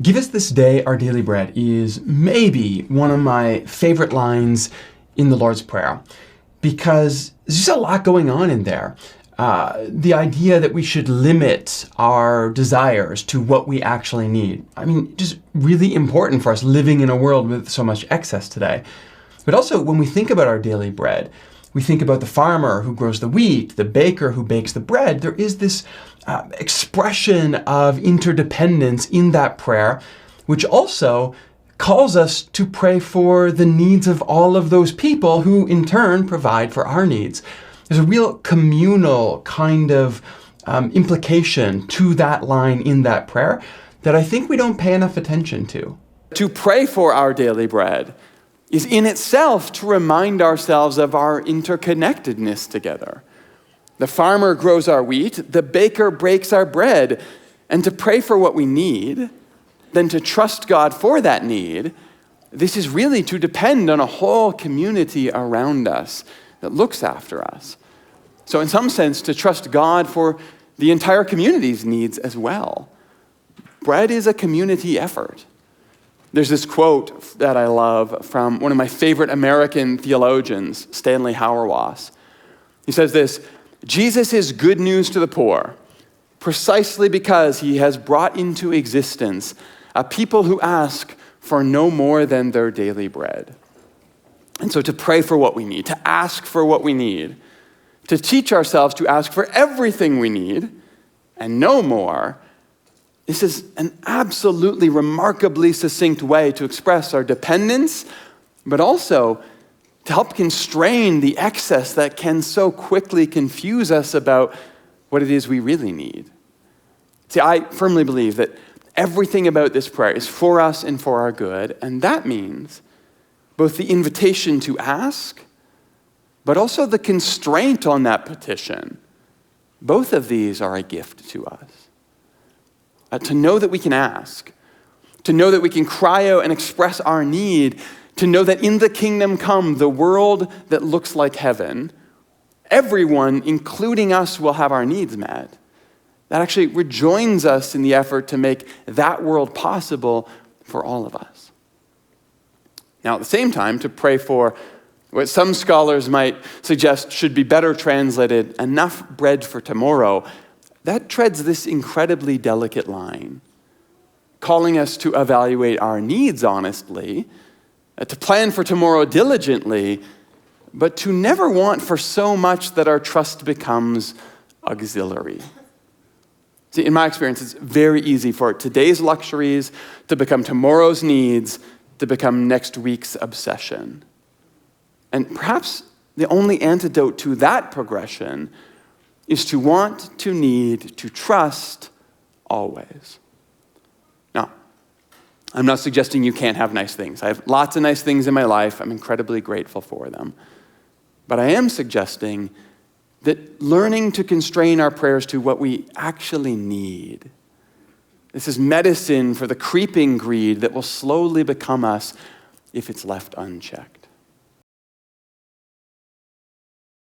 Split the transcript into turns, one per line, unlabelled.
Give us this day our daily bread is maybe one of my favorite lines in the Lord's Prayer, because there's just a lot going on in there. The idea that we should limit our desires to what we actually need. I mean, just really important for us living in a world with so much excess today. But also, when we think about our daily bread, we think about the farmer who grows the wheat, the baker who bakes the bread. There is this expression of interdependence in that prayer, which also calls us to pray for the needs of all of those people who in turn provide for our needs. There's a real communal kind of implication to that line in that prayer that I think we don't pay enough attention to.
To pray for our daily bread is in itself to remind ourselves of our interconnectedness together. The farmer grows our wheat, the baker breaks our bread, and to pray for what we need, then to trust God for that need, this is really to depend on a whole community around us that looks after us. So in some sense, to trust God for the entire community's needs as well. Bread is a community effort. There's this quote that I love from one of my favorite American theologians, Stanley Hauerwas. He says this: Jesus is good news to the poor, precisely because he has brought into existence a people who ask for no more than their daily bread. And so to pray for what we need, to ask for what we need, to teach ourselves to ask for everything we need and no more, this is an absolutely remarkably succinct way to express our dependence, but also to help constrain the excess that can so quickly confuse us about what it is we really need. See, I firmly believe that everything about this prayer is for us and for our good, and that means both the invitation to ask, but also the constraint on that petition. Both of these are a gift to us. To know that we can ask, to know that we can cry out and express our need, to know that in the kingdom come, the world that looks like heaven, everyone, including us, will have our needs met. That actually rejoins us in the effort to make that world possible for all of us. Now, at the same time, to pray for what some scholars might suggest should be better translated, enough bread for tomorrow, that treads this incredibly delicate line, calling us to evaluate our needs honestly, to plan for tomorrow diligently, but to never want for so much that our trust becomes auxiliary. See, in my experience, it's very easy for today's luxuries to become tomorrow's needs, to become next week's obsession. And perhaps the only antidote to that progression is to want, to need, to trust always. Now, I'm not suggesting you can't have nice things. I have lots of nice things in my life. I'm incredibly grateful for them. But I am suggesting that learning to constrain our prayers to what we actually need, this is medicine for the creeping greed that will slowly become us if it's left unchecked.